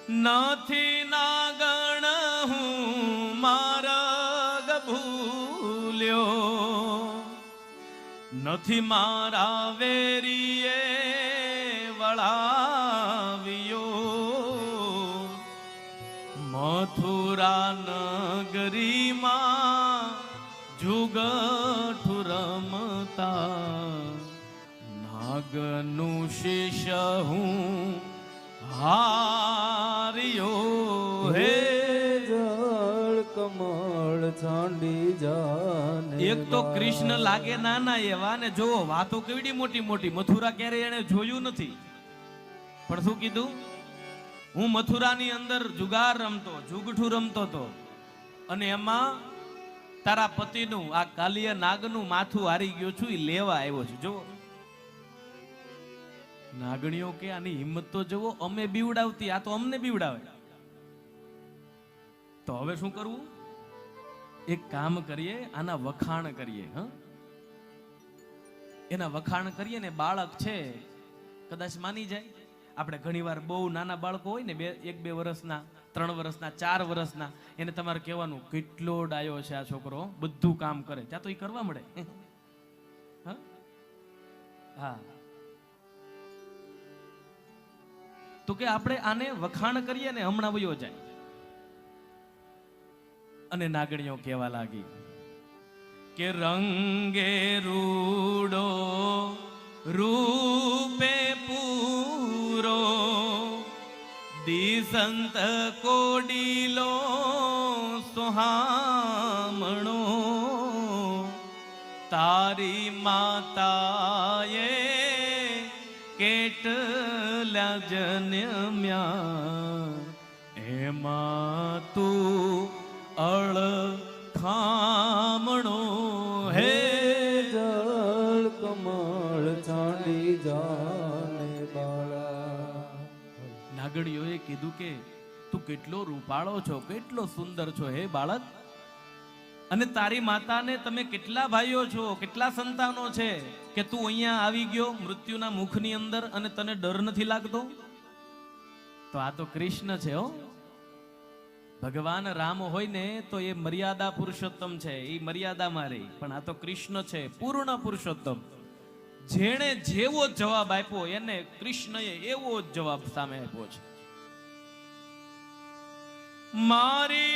નથી નાગણ હું માર્ગ ભૂલ્યો, નથી મારા વેરીએ વળાવ્યો, મથુરા નગરીમાં જુગઠુ રમતા નાગનું શિષ્ય હું હાર્યો. હે જળ કમળ છાંડી જાને. એક તો કૃષ્ણ લાગે નાના એવા ને જો વાતો કેવડી મોટી મોટી. મથુરા ક્યારે એને જોયું નથી, પણ શું કીધું? હું મથુરાની અંદર જુગાર રમતો, જુગઠું રમતો તો, અને એમાં તારા પતિનું આ કાલિયા નાગનું માથું હારી ગયો છું, એ લેવા આવ્યો છું. જો નાગણીઓ કે આની હિંમત તો જુઓ, અમે બીવડાવતી, આ તો અમને બીવડાવે. તો હવે શું કરવું? એક કામ કરીએ, આના વખાણ કરીએ. એના વખાણ કરીએ ને બાળક છે કદાચ માની જાય. આપણે ઘણીવાર બહુ નાના બાળકો હોય ને, 1-2 વર્ષના, 3 વર્ષના, 4 વર્ષના, એને તમારે કહેવાનું કેટલો ડાયો છે આ છોકરો, બધું કામ કરે. ત્યાં તો એ કરવા મળે. હા, તો કે આપણે આને વખાણ કરીએ ને હમણાં વયો જાય. અને નાગણીઓ કહેવા લાગી કે રંગે રૂડો રૂપે પૂરો, દિસંત કોડીલો સુહામણો, તારી માતાએ કેટલા જન્મ્યા, એમાં તું અળખામણો. હે જળ કમળ છાંડી જાને બાળા. નાગણીઓએ કીધું કે તું કેટલો રૂપાળો છો, કેટલો સુંદર છો હે બાળક, અને તારી માતાને તમે કેટલા ભાઈઓ છો, કેટલા સંતાનો છે કે તું અહીંયા આવી ગયો મૃત્યુના મુખની અંદર અને તને ડર નથી લાગતો? તો આ તો કૃષ્ણ છે. હો, ભગવાન રામ હોય ને તો એ મર્યાદા પુરુષોત્તમ છે, એ મર્યાદામાં રહી, પણ આ તો કૃષ્ણ છે પૂર્ણ પુરુષોત્તમ. જેણે જેવો જવાબ આપ્યો એને કૃષ્ણએ એવો જ જવાબ સામે આપ્યો છે. મારી